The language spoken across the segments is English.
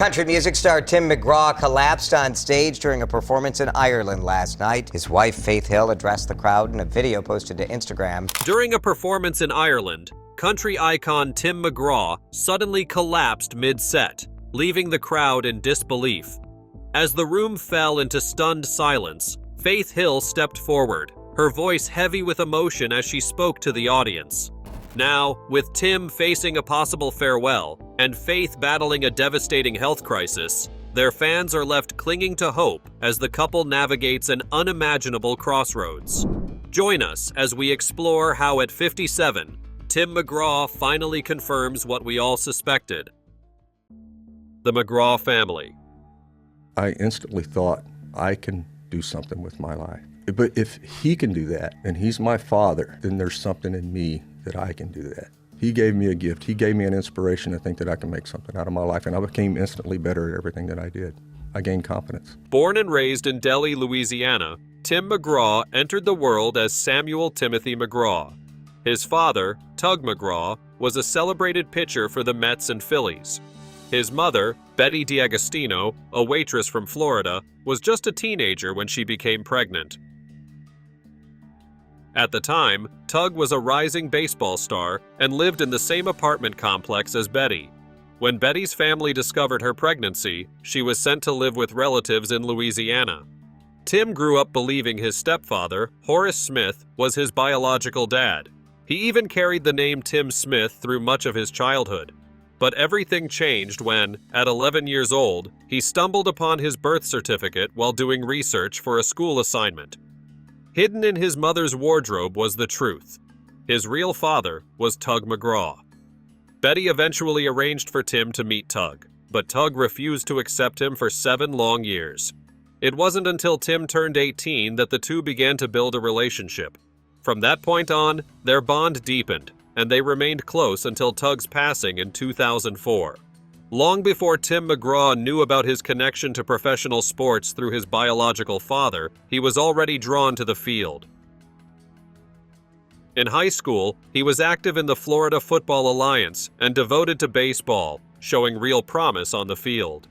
Country music star Tim McGraw collapsed on stage during a performance in Ireland last night. His wife, Faith Hill, addressed the crowd in a video posted to Instagram. During a performance in Ireland, country icon Tim McGraw suddenly collapsed mid-set, leaving the crowd in disbelief. As the room fell into stunned silence, Faith Hill stepped forward, her voice heavy with emotion as she spoke to the audience. Now, with Tim facing a possible farewell and Faith battling a devastating health crisis, their fans are left clinging to hope as the couple navigates an unimaginable crossroads. Join us as we explore how at 57, Tim McGraw finally confirms what we all suspected. The McGraw family. I instantly thought, I can do something with my life. But if he can do that, and he's my father, then there's something in me that I can do that. He gave me a gift. He gave me an inspiration to think that I can make something out of my life, and I became instantly better at everything that I did. I gained confidence. Born and raised in Delhi, Louisiana, Tim McGraw entered the world as Samuel Timothy McGraw. His father, Tug McGraw, was a celebrated pitcher for the Mets and Phillies. His mother, Betty DiAgostino, a waitress from Florida, was just a teenager when she became pregnant. At the time, Tug was a rising baseball star and lived in the same apartment complex as Betty. When Betty's family discovered her pregnancy, she was sent to live with relatives in Louisiana. Tim grew up believing his stepfather, Horace Smith, was his biological dad. He even carried the name Tim Smith through much of his childhood. But everything changed when, at 11 years old, he stumbled upon his birth certificate while doing research for a school assignment. Hidden in his mother's wardrobe was the truth. His real father was Tug McGraw. Betty eventually arranged for Tim to meet Tug, but Tug refused to accept him for 7 long years. It wasn't until Tim turned 18 that the two began to build a relationship. From that point on, their bond deepened, and they remained close until Tug's passing in 2004. Long before Tim McGraw knew about his connection to professional sports through his biological father, he was already drawn to the field. In high school, he was active in the Florida Football Alliance and devoted to baseball, showing real promise on the field.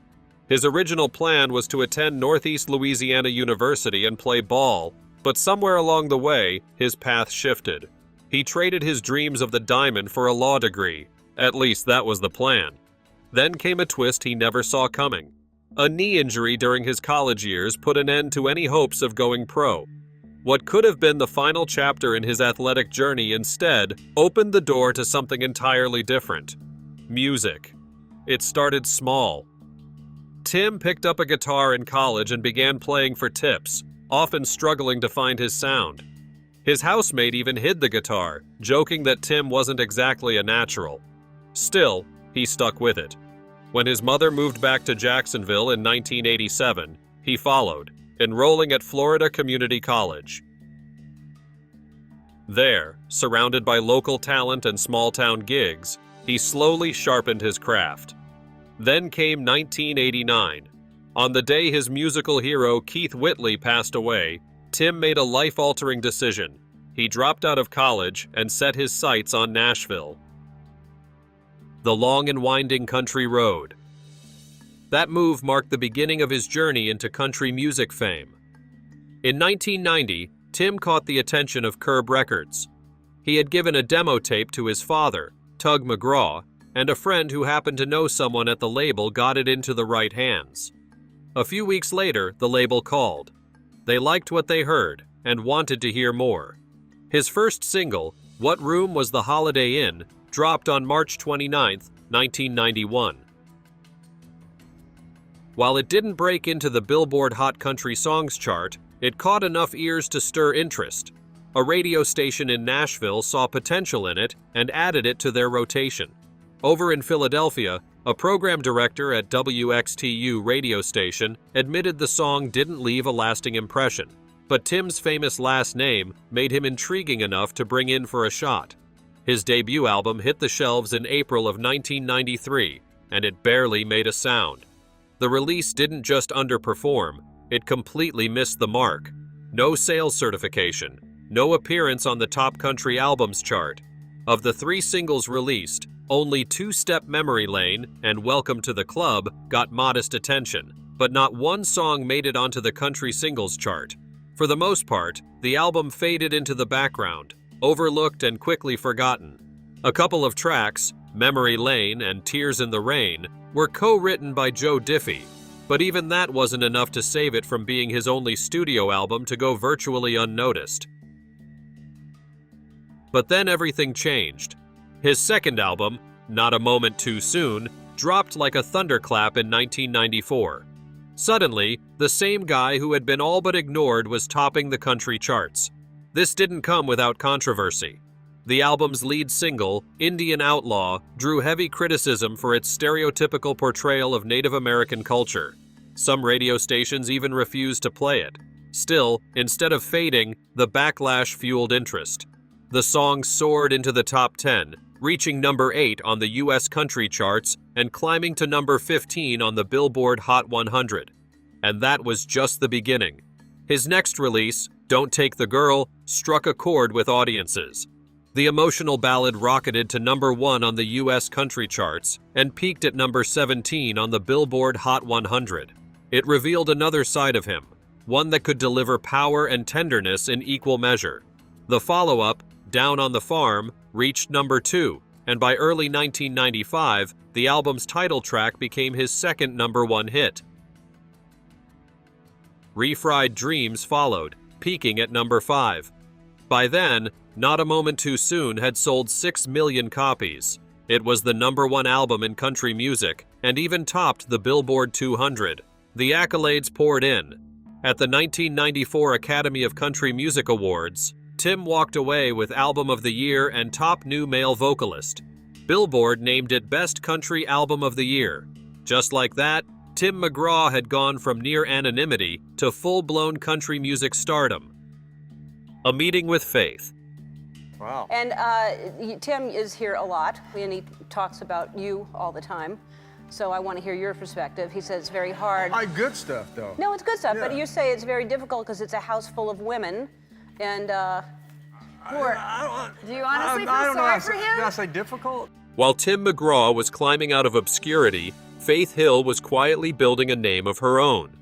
His original plan was to attend Northeast Louisiana University and play ball, but somewhere along the way, his path shifted. He traded his dreams of the diamond for a law degree. At least that was the plan. Then came a twist he never saw coming. A knee injury during his college years put an end to any hopes of going pro. What could have been the final chapter in his athletic journey instead opened the door to something entirely different. Music. It started small. Tim picked up a guitar in college and began playing for tips, often struggling to find his sound. His housemate even hid the guitar, joking that Tim wasn't exactly a natural. Still, he stuck with it. When his mother moved back to Jacksonville in 1987, he followed, enrolling at Florida Community College. There, surrounded by local talent and small-town gigs, he slowly sharpened his craft. Then came 1989. On the day his musical hero Keith Whitley passed away, Tim made a life-altering decision. He dropped out of college and set his sights on Nashville. The long and winding country road. That move marked the beginning of his journey into country music fame. In 1990, Tim caught the attention of Curb Records. He had given a demo tape to his father, Tug McGraw, and a friend who happened to know someone at the label got it into the right hands. A few weeks later, the label called. They liked what they heard and wanted to hear more. His first single, What Room Was the Holiday Inn, dropped on March 29, 1991. While it didn't break into the Billboard Hot Country Songs chart, it caught enough ears to stir interest. A radio station in Nashville saw potential in it and added it to their rotation. Over in Philadelphia, a program director at WXTU radio station admitted the song didn't leave a lasting impression, but Tim's famous last name made him intriguing enough to bring in for a shot. His debut album hit the shelves in April of 1993, and it barely made a sound. The release didn't just underperform, it completely missed the mark. No sales certification, no appearance on the top country albums chart. Of the 3 singles released, Only Two-Step Memory Lane and Welcome to the Club got modest attention, but not one song made it onto the country singles chart. For the most part, the album faded into the background, overlooked and quickly forgotten. A couple of tracks, Memory Lane and Tears in the Rain, were co-written by Joe Diffie, but even that wasn't enough to save it from being his only studio album to go virtually unnoticed. But then everything changed. His second album, Not a Moment Too Soon, dropped like a thunderclap in 1994. Suddenly, the same guy who had been all but ignored was topping the country charts. This didn't come without controversy. The album's lead single, Indian Outlaw, drew heavy criticism for its stereotypical portrayal of Native American culture. Some radio stations even refused to play it. Still, instead of fading, the backlash fueled interest. The song soared into the top 10, reaching number 8 on the US country charts and climbing to number 15 on the Billboard Hot 100. And that was just the beginning. His next release, Don't Take the Girl, struck a chord with audiences. The emotional ballad rocketed to number 1 on the US country charts and peaked at number 17 on the Billboard Hot 100. It revealed another side of him, one that could deliver power and tenderness in equal measure. The follow-up, Down on the Farm, reached number 2, and by early 1995, the album's title track became his second number 1 hit. Refried Dreams followed, peaking at number 5. By then, Not a Moment Too Soon had sold 6 million copies. It was the number 1 album in country music, and even topped the Billboard 200. The accolades poured in. At the 1994 Academy of Country Music Awards, Tim walked away with Album of the Year and Top New Male Vocalist. Billboard named it Best Country Album of the Year. Just like that, Tim McGraw had gone from near anonymity to full-blown country music stardom. A Meeting with Faith. Wow. And Tim is here a lot, and he talks about you all the time. So I want to hear your perspective. He says it's very hard. Good stuff, though. No, it's good stuff, Yeah. but you say it's very difficult because it's a house full of women, and Do you honestly feel sorry for him? Did I say difficult? While Tim McGraw was climbing out of obscurity, Faith Hill was quietly building a name of her own.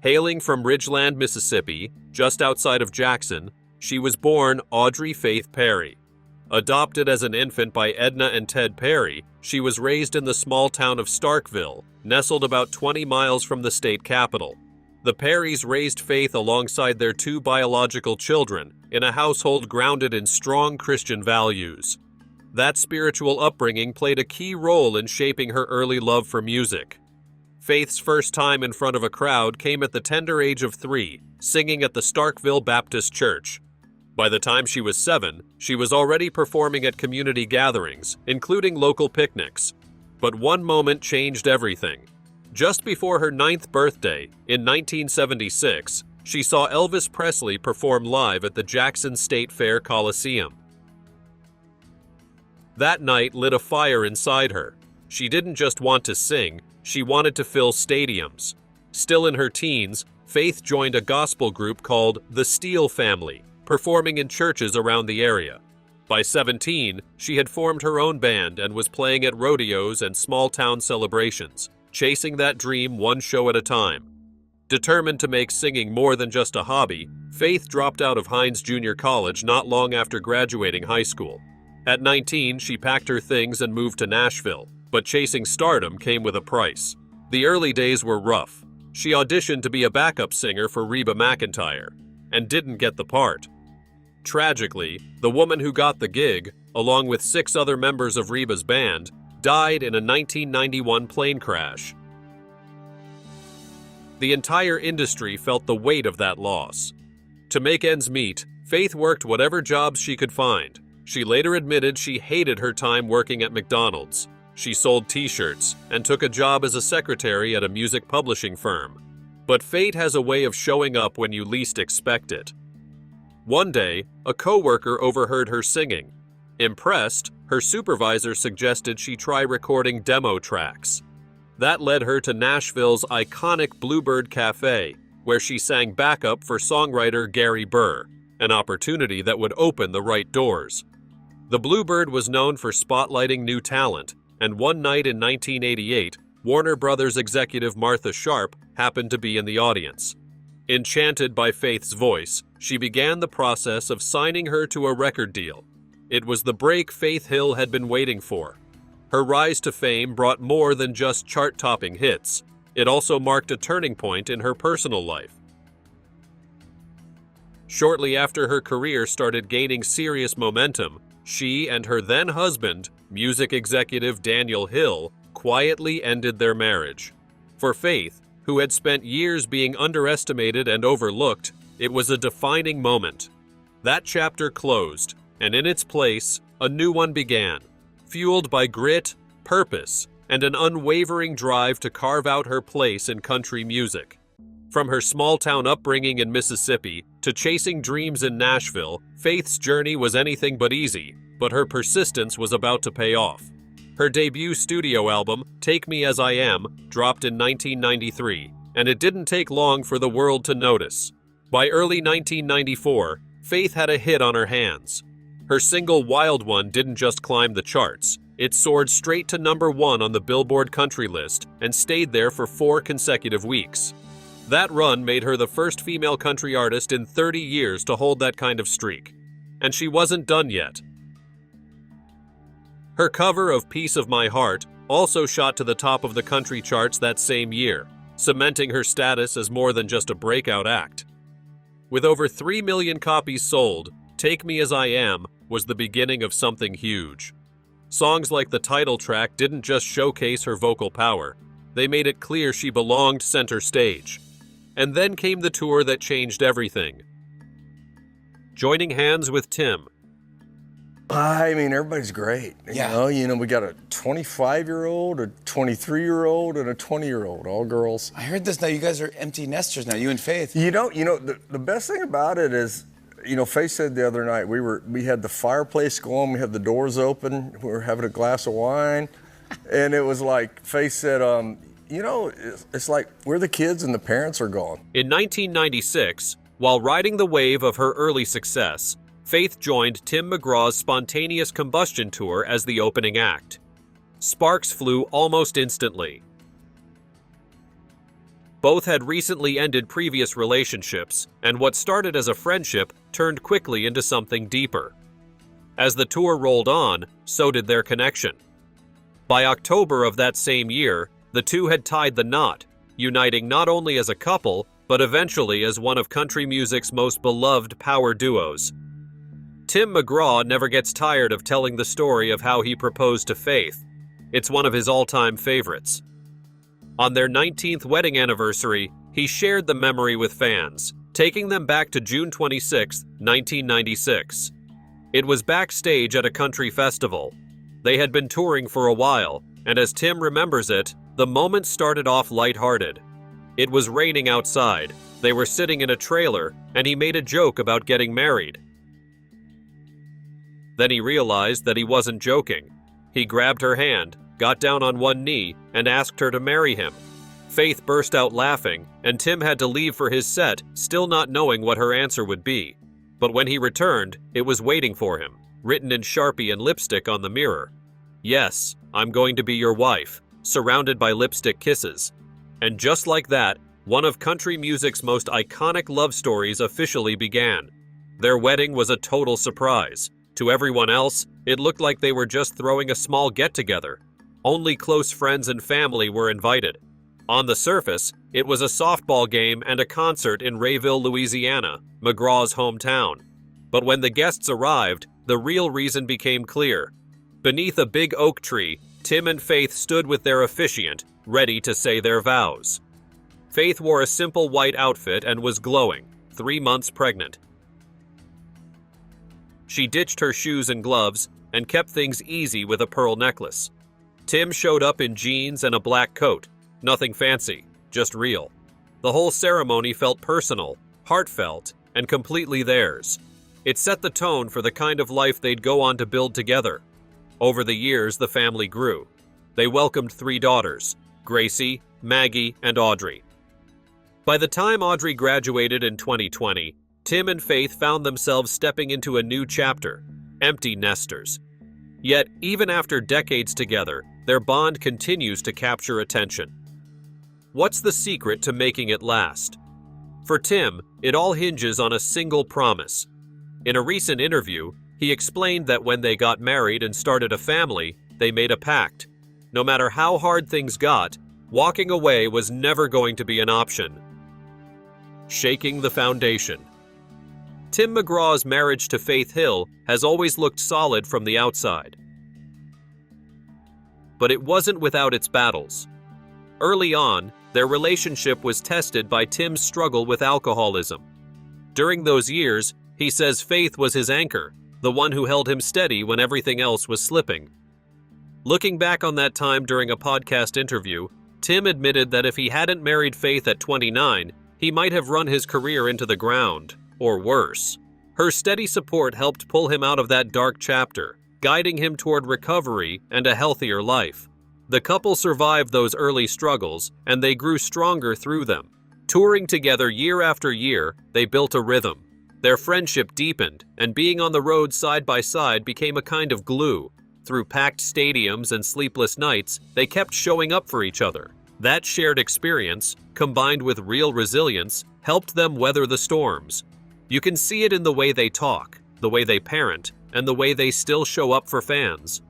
Hailing from Ridgeland, Mississippi, just outside of Jackson, she was born Audrey Faith Perry. Adopted as an infant by Edna and Ted Perry, she was raised in the small town of Starkville, nestled about 20 miles from the state capital. The Perrys raised Faith alongside their 2 biological children in a household grounded in strong Christian values. That spiritual upbringing played a key role in shaping her early love for music. Faith's first time in front of a crowd came at the tender age of 3, singing at the Starkville Baptist Church. By the time she was 7, she was already performing at community gatherings, including local picnics. But one moment changed everything. Just before her 9th birthday, in 1976, she saw Elvis Presley perform live at the Jackson State Fair Coliseum. That night lit a fire inside her. She didn't just want to sing, she wanted to fill stadiums. Still in her teens, Faith joined a gospel group called the Steele Family, performing in churches around the area. By 17, she had formed her own band and was playing at rodeos and small-town celebrations, chasing that dream one show at a time. Determined to make singing more than just a hobby, Faith dropped out of Hines Junior College not long after graduating high school. At 19, she packed her things and moved to Nashville, but chasing stardom came with a price. The early days were rough. She auditioned to be a backup singer for Reba McEntire, and didn't get the part. Tragically, the woman who got the gig, along with 6 other members of Reba's band, died in a 1991 plane crash. The entire industry felt the weight of that loss. To make ends meet, Faith worked whatever jobs she could find. She later admitted she hated her time working at McDonald's. She sold t-shirts and took a job as a secretary at a music publishing firm. But fate has a way of showing up when you least expect it. One day, a coworker overheard her singing. Impressed, her supervisor suggested she try recording demo tracks. That led her to Nashville's iconic Bluebird Cafe, where she sang backup for songwriter Gary Burr, an opportunity that would open the right doors. The Bluebird was known for spotlighting new talent, and one night in 1988, Warner Brothers executive Martha Sharp happened to be in the audience. Enchanted by Faith's voice, she began the process of signing her to a record deal. It was the break Faith Hill had been waiting for. Her rise to fame brought more than just chart-topping hits. It also marked a turning point in her personal life. Shortly after her career started gaining serious momentum, she and her then-husband, music executive Daniel Hill, quietly ended their marriage. For Faith, who had spent years being underestimated and overlooked, it was a defining moment. That chapter closed, and in its place, a new one began, fueled by grit, purpose, and an unwavering drive to carve out her place in country music. From her small-town upbringing in Mississippi to chasing dreams in Nashville, Faith's journey was anything but easy, but her persistence was about to pay off. Her debut studio album, Take Me As I Am, dropped in 1993, and it didn't take long for the world to notice. By early 1994, Faith had a hit on her hands. Her single Wild One didn't just climb the charts, it soared straight to #1 on the Billboard country list and stayed there for 4 consecutive weeks. That run made her the first female country artist in 30 years to hold that kind of streak. And she wasn't done yet. Her cover of Piece of My Heart also shot to the top of the country charts that same year, cementing her status as more than just a breakout act. With over 3 million copies sold, Take Me As I Am was the beginning of something huge. Songs like the title track didn't just showcase her vocal power, they made it clear she belonged center stage. And then came the tour that changed everything. Joining hands with Tim. I mean, everybody's great. You know, we got a 25-year-old, a 23-year-old, and a 20-year-old, all girls. I heard this now. You guys are empty nesters now, you and Faith. You know, the best thing about it is, you know, Faith said the other night, we had the fireplace going, we had the doors open, we were having a glass of wine, and it was like, Faith said, you know, it's like we're the kids and the parents are gone. In 1996, while riding the wave of her early success, Faith joined Tim McGraw's Spontaneous Combustion Tour as the opening act. Sparks flew almost instantly. Both had recently ended previous relationships, and what started as a friendship turned quickly into something deeper. As the tour rolled on, so did their connection. By October of that same year, the two had tied the knot, uniting not only as a couple, but eventually as one of country music's most beloved power duos. Tim McGraw never gets tired of telling the story of how he proposed to Faith. It's one of his all-time favorites. On their 19th wedding anniversary, he shared the memory with fans, taking them back to June 26, 1996. It was backstage at a country festival. They had been touring for a while, and as Tim remembers it, the moment started off lighthearted. It was raining outside, they were sitting in a trailer, and he made a joke about getting married. Then he realized that he wasn't joking. He grabbed her hand, got down on one knee, and asked her to marry him. Faith burst out laughing, and Tim had to leave for his set, still not knowing what her answer would be. But when he returned, it was waiting for him, written in Sharpie and lipstick on the mirror. "Yes, I'm going to be your wife," surrounded by lipstick kisses. And just like that, one of country music's most iconic love stories officially began. Their wedding was a total surprise. To everyone else, it looked like they were just throwing a small get-together. Only close friends and family were invited. On the surface, it was a softball game and a concert in Rayville, Louisiana, McGraw's hometown. But when the guests arrived, the real reason became clear. Beneath a big oak tree, Tim and Faith stood with their officiant, ready to say their vows. Faith wore a simple white outfit and was glowing, 3 months pregnant. She ditched her shoes and gloves and kept things easy with a pearl necklace. Tim showed up in jeans and a black coat. Nothing fancy, just real. The whole ceremony felt personal, heartfelt, and completely theirs. It set the tone for the kind of life they'd go on to build together. Over the years, the family grew. They welcomed 3 daughters, Gracie, Maggie, and Audrey. By the time Audrey graduated in 2020, Tim and Faith found themselves stepping into a new chapter. empty nesters. Yet, even after decades together, their bond continues to capture attention. What's the secret to making it last? For Tim, it all hinges on a single promise. In a recent interview, he explained that when they got married and started a family, they made a pact. No matter how hard things got, walking away was never going to be an option. Shaking the foundation. Tim McGraw's marriage to Faith Hill has always looked solid from the outside. But it wasn't without its battles. Early on, their relationship was tested by Tim's struggle with alcoholism. During those years, he says Faith was his anchor, the one who held him steady when everything else was slipping. Looking back on that time during a podcast interview, Tim admitted that if he hadn't married Faith at 29, he might have run his career into the ground, or worse. Her steady support helped pull him out of that dark chapter, guiding him toward recovery and a healthier life. The couple survived those early struggles, and they grew stronger through them. Touring together year after year, they built a rhythm. Their friendship deepened, and being on the road side by side became a kind of glue. Through packed stadiums and sleepless nights, they kept showing up for each other. That shared experience, combined with real resilience, helped them weather the storms. You can see it in the way they talk, the way they parent, and the way they still show up for fans.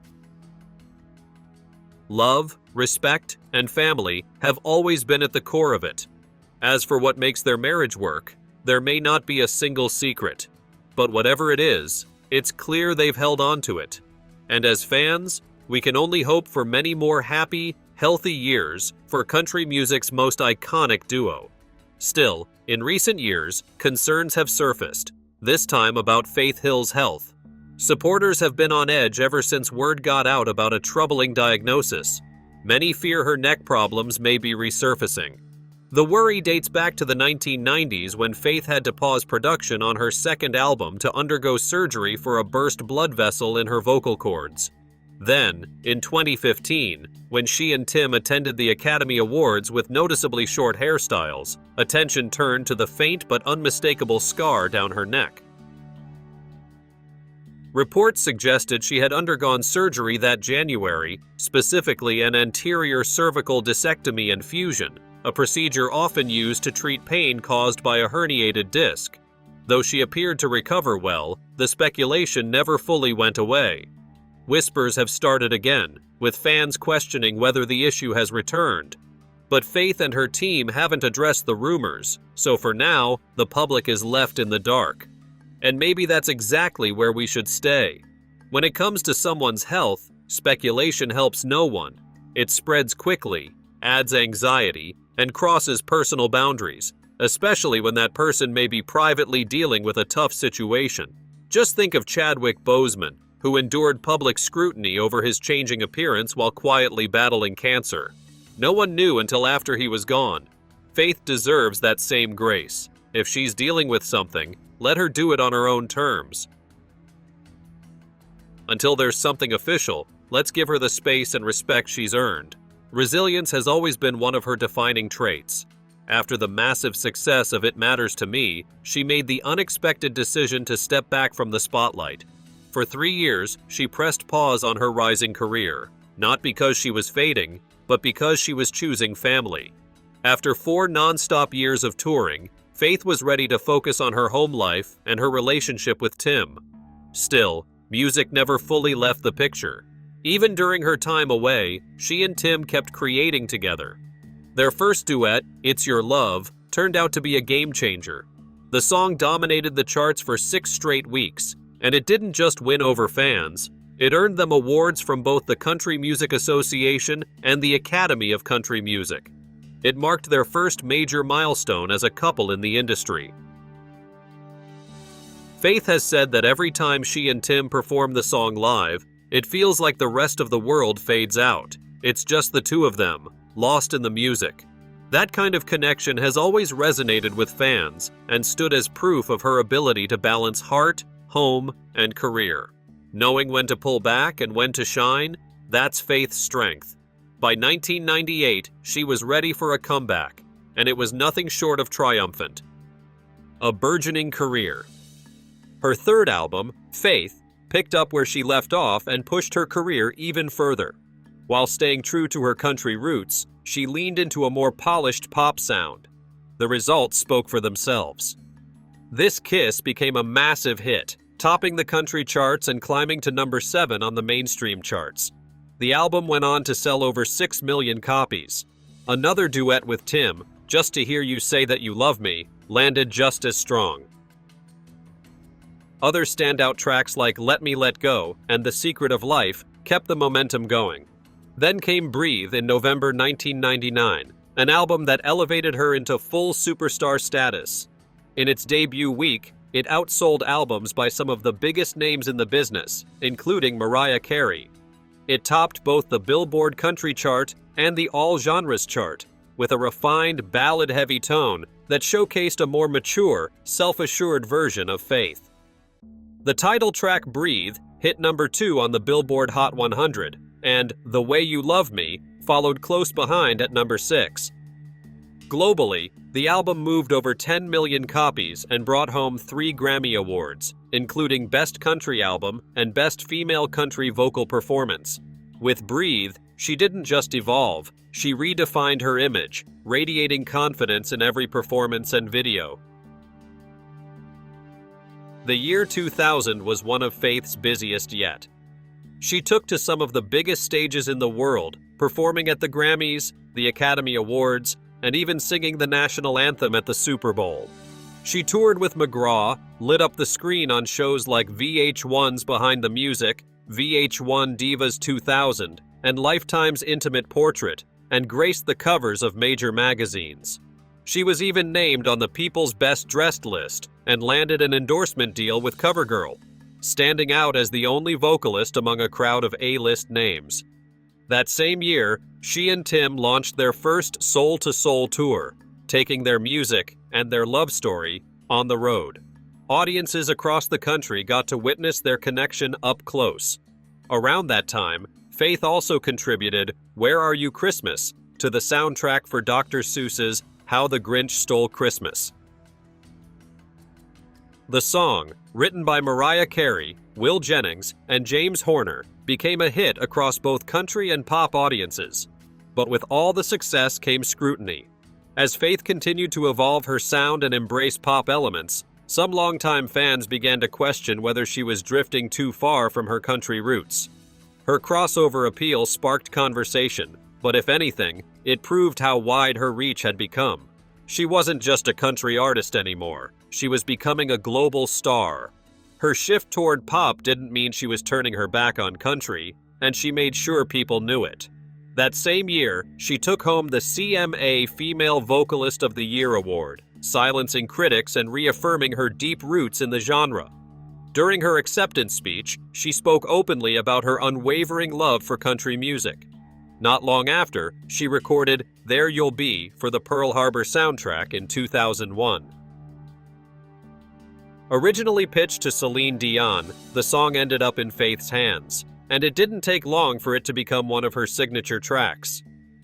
Love, respect, and family have always been at the core of it. As for what makes their marriage work, there may not be a single secret. But whatever it is, it's clear they've held on to it. And as fans, we can only hope for many more happy, healthy years for country music's most iconic duo. Still, in recent years, concerns have surfaced, this time about Faith Hill's health. Supporters have been on edge ever since word got out about a troubling diagnosis. Many fear her neck problems may be resurfacing. The worry dates back to the 1990s when Faith had to pause production on her second album to undergo surgery for a burst blood vessel in her vocal cords. Then, in 2015, when she and Tim attended the Academy Awards with noticeably short hairstyles, attention turned to the faint but unmistakable scar down her neck. Reports suggested she had undergone surgery that January, specifically an anterior cervical discectomy and fusion, a procedure often used to treat pain caused by a herniated disc. Though she appeared to recover well, the speculation never fully went away. Whispers have started again, with fans questioning whether the issue has returned. But Faith and her team haven't addressed the rumors, so for now, the public is left in the dark. And maybe that's exactly where we should stay. When it comes to someone's health, speculation helps no one. It spreads quickly, adds anxiety, and crosses personal boundaries, especially when that person may be privately dealing with a tough situation. Just think of Chadwick Boseman, who endured public scrutiny over his changing appearance while quietly battling cancer. No one knew until after he was gone. Faith deserves that same grace. If she's dealing with something, let her do it on her own terms. Until there's something official, let's give her the space and respect she's earned. Resilience has always been one of her defining traits. After the massive success of It Matters to Me, she made the unexpected decision to step back from the spotlight. For 3 years, she pressed pause on her rising career, not because she was fading, but because she was choosing family. After 4 non-stop years of touring, Faith was ready to focus on her home life and her relationship with Tim. Still, music never fully left the picture. Even during her time away, she and Tim kept creating together. Their first duet, It's Your Love, turned out to be a game changer. The song dominated the charts for 6 straight weeks, and it didn't just win over fans. It earned them awards from both the Country Music Association and the Academy of Country Music. It marked their first major milestone as a couple in the industry. Faith has said that every time she and Tim perform the song live, it feels like the rest of the world fades out. It's just the two of them, lost in the music. That kind of connection has always resonated with fans and stood as proof of her ability to balance heart, home, and career. Knowing when to pull back and when to shine, that's Faith's strength. By 1998, she was ready for a comeback, and it was nothing short of triumphant. A burgeoning career. Her third album, Faith, picked up where she left off and pushed her career even further. While staying true to her country roots, she leaned into a more polished pop sound. The results spoke for themselves. This Kiss became a massive hit, topping the country charts and climbing to number 7 on the mainstream charts. The album went on to sell over 6 million copies. Another duet with Tim, Just to Hear You Say That You Love Me, landed just as strong. Other standout tracks like Let Me Let Go and The Secret of Life kept the momentum going. Then came Breathe in November 1999, an album that elevated her into full superstar status. In its debut week, it outsold albums by some of the biggest names in the business, including Mariah Carey. It topped both the Billboard Country chart and the All Genres chart, with a refined, ballad-heavy tone that showcased a more mature, self-assured version of Faith. The title track Breathe hit number 2 on the Billboard Hot 100, and The Way You Love Me followed close behind at number 6. Globally, the album moved over 10 million copies and brought home 3 Grammy Awards, including Best Country Album and Best Female Country Vocal Performance. With Breathe, she didn't just evolve, she redefined her image, radiating confidence in every performance and video. The year 2000 was one of Faith's busiest yet. She took to some of the biggest stages in the world, performing at the Grammys, the Academy Awards, and even singing the national anthem at the Super Bowl. She toured with McGraw, lit up the screen on shows like VH1's Behind the Music, VH1 Divas 2000, and Lifetime's Intimate Portrait, and graced the covers of major magazines. She was even named on the People's Best Dressed list and landed an endorsement deal with CoverGirl, standing out as the only vocalist among a crowd of A-list names. That same year, she and Tim launched their first soul-to-soul tour, taking their music and their love story on the road. Audiences across the country got to witness their connection up close. Around that time, Faith also contributed Where Are You Christmas to the soundtrack for Dr. Seuss's How the Grinch Stole Christmas. The song, written by Mariah Carey, Will Jennings, and James Horner, became a hit across both country and pop audiences. But with all the success came scrutiny. As Faith continued to evolve her sound and embrace pop elements, some longtime fans began to question whether she was drifting too far from her country roots. Her crossover appeal sparked conversation, but if anything, it proved how wide her reach had become. She wasn't just a country artist anymore. She was becoming a global star. Her shift toward pop didn't mean she was turning her back on country, and she made sure people knew it. That same year, she took home the CMA Female Vocalist of the Year award, silencing critics and reaffirming her deep roots in the genre. During her acceptance speech, she spoke openly about her unwavering love for country music. Not long after, she recorded There You'll Be for the Pearl Harbor soundtrack in 2001. Originally pitched to Celine Dion, the song ended up in Faith's hands, and it didn't take long for it to become one of her signature tracks.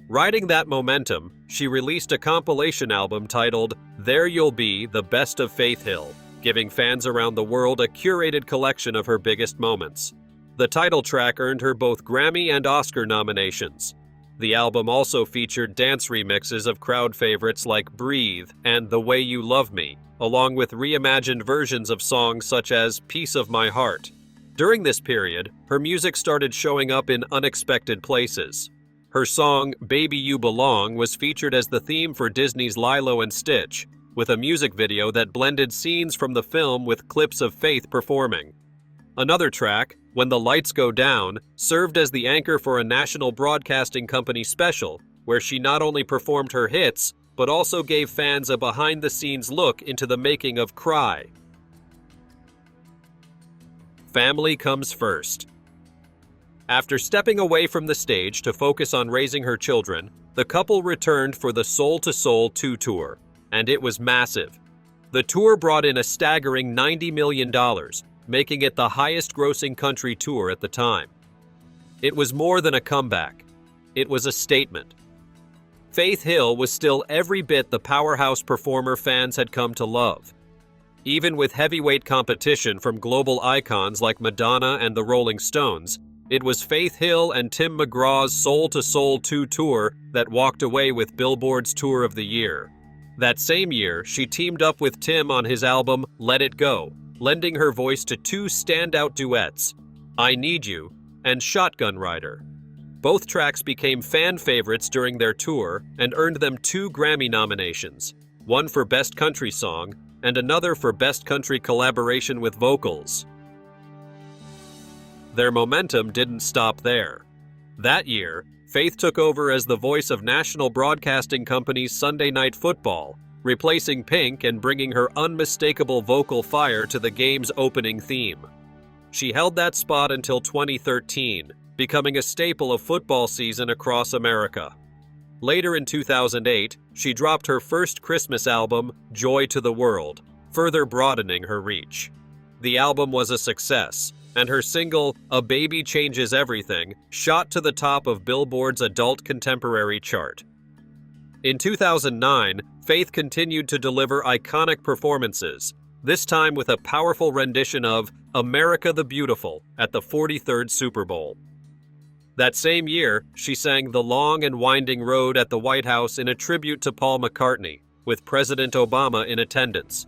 Riding that momentum, she released a compilation album titled There You'll Be, The Best of Faith Hill, giving fans around the world a curated collection of her biggest moments. The title track earned her both Grammy and Oscar nominations. The album also featured dance remixes of crowd favorites like Breathe and The Way You Love Me, along with reimagined versions of songs such as Piece of My Heart. During this period, her music started showing up in unexpected places. Her song Baby You Belong was featured as the theme for Disney's Lilo and Stitch, with a music video that blended scenes from the film with clips of Faith performing. Another track, When the Lights Go Down, served as the anchor for a national broadcasting company special, where she not only performed her hits, but also gave fans a behind-the-scenes look into the making of Cry. Family comes first. After stepping away from the stage to focus on raising her children, the couple returned for the Soul to Soul 2 tour, and it was massive. The tour brought in a staggering $90 million, making it the highest-grossing country tour at the time. It was more than a comeback. It was a statement. Faith Hill was still every bit the powerhouse performer fans had come to love. Even with heavyweight competition from global icons like Madonna and the Rolling Stones, it was Faith Hill and Tim McGraw's Soul to Soul 2 tour that walked away with Billboard's Tour of the Year. That same year, she teamed up with Tim on his album Let It Go, lending her voice to two standout duets, I Need You and Shotgun Rider. Both tracks became fan favorites during their tour and earned them 2 Grammy nominations, one for Best Country Song and another for Best Country Collaboration with Vocals. Their momentum didn't stop there. That year, Faith took over as the voice of National Broadcasting Company's Sunday Night Football, replacing Pink and bringing her unmistakable vocal fire to the game's opening theme. She held that spot until 2013, becoming a staple of football season across America. Later in 2008, she dropped her first Christmas album, Joy to the World, further broadening her reach. The album was a success, and her single, A Baby Changes Everything, shot to the top of Billboard's Adult Contemporary chart. In 2009, Faith continued to deliver iconic performances, this time with a powerful rendition of America the Beautiful at the 43rd Super Bowl. That same year, she sang The Long and Winding Road at the White House in a tribute to Paul McCartney, with President Obama in attendance.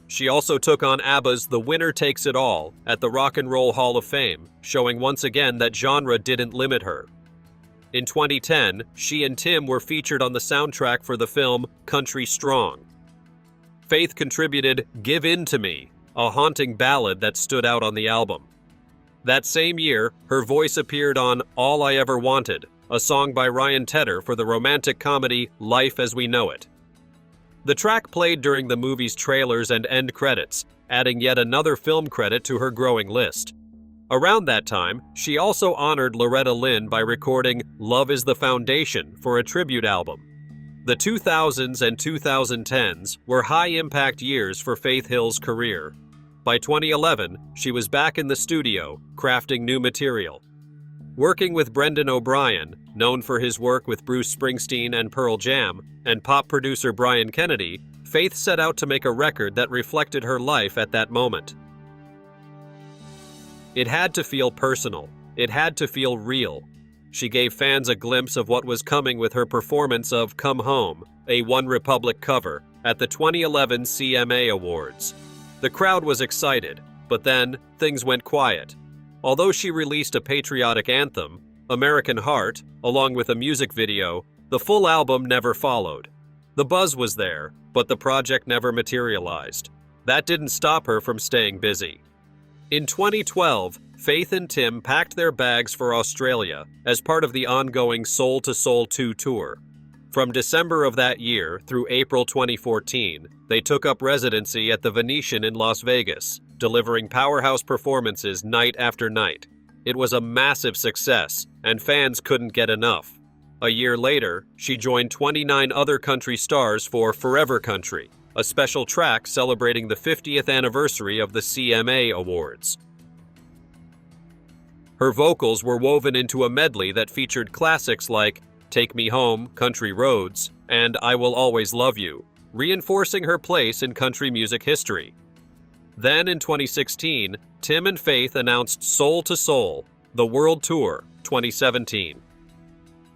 She also took on ABBA's The Winner Takes It All at the Rock and Roll Hall of Fame, showing once again that genre didn't limit her. In 2010, she and Tim were featured on the soundtrack for the film Country Strong. Faith contributed Give In to Me, a haunting ballad that stood out on the album. That same year, her voice appeared on All I Ever Wanted, a song by Ryan Tedder for the romantic comedy Life as We Know It. The track played during the movie's trailers and end credits, adding yet another film credit to her growing list. Around that time, she also honored Loretta Lynn by recording Love is the Foundation for a tribute album. The 2000s and 2010s were high-impact years for Faith Hill's career. By 2011, she was back in the studio, crafting new material. Working with Brendan O'Brien, known for his work with Bruce Springsteen and Pearl Jam, and pop producer Brian Kennedy, Faith set out to make a record that reflected her life at that moment. It had to feel personal. It had to feel real. She gave fans a glimpse of what was coming with her performance of Come Home, a One Republic cover, at the 2011 CMA Awards. The crowd was excited, but then things went quiet. Although she released a patriotic anthem, American Heart, along with a music video, the full album never followed. The buzz was there, but the project never materialized. That didn't stop her from staying busy. In 2012, Faith and Tim packed their bags for Australia as part of the ongoing Soul to Soul 2 tour. From December of that year through April 2014, they took up residency at the Venetian in Las Vegas, delivering powerhouse performances night after night. It was a massive success, and fans couldn't get enough. A year later, she joined 29 other country stars for Forever Country, a special track celebrating the 50th anniversary of the CMA Awards. Her vocals were woven into a medley that featured classics like Take Me Home, Country Roads, and I Will Always Love You, reinforcing her place in country music history. Then in 2016, Tim and Faith announced Soul to Soul, the World Tour 2017.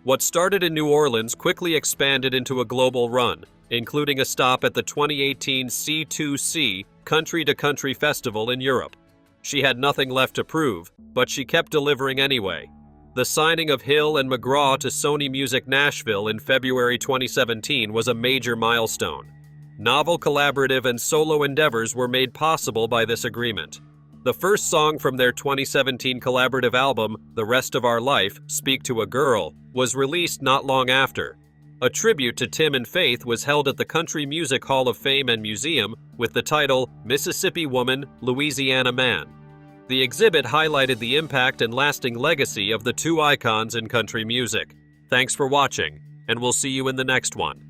What started in New Orleans quickly expanded into a global run, including a stop at the 2018 C2C Country to Country Festival in Europe. She had nothing left to prove, but she kept delivering anyway. The signing of Hill and McGraw to Sony Music Nashville in February 2017 was a major milestone. Novel collaborative and solo endeavors were made possible by this agreement. The first song from their 2017 collaborative album, The Rest of Our Life, Speak to a Girl, was released not long after. A tribute to Tim and Faith was held at the Country Music Hall of Fame and Museum with the title Mississippi Woman, Louisiana Man. The exhibit highlighted the impact and lasting legacy of the two icons in country music. Thanks for watching, and we'll see you in the next one.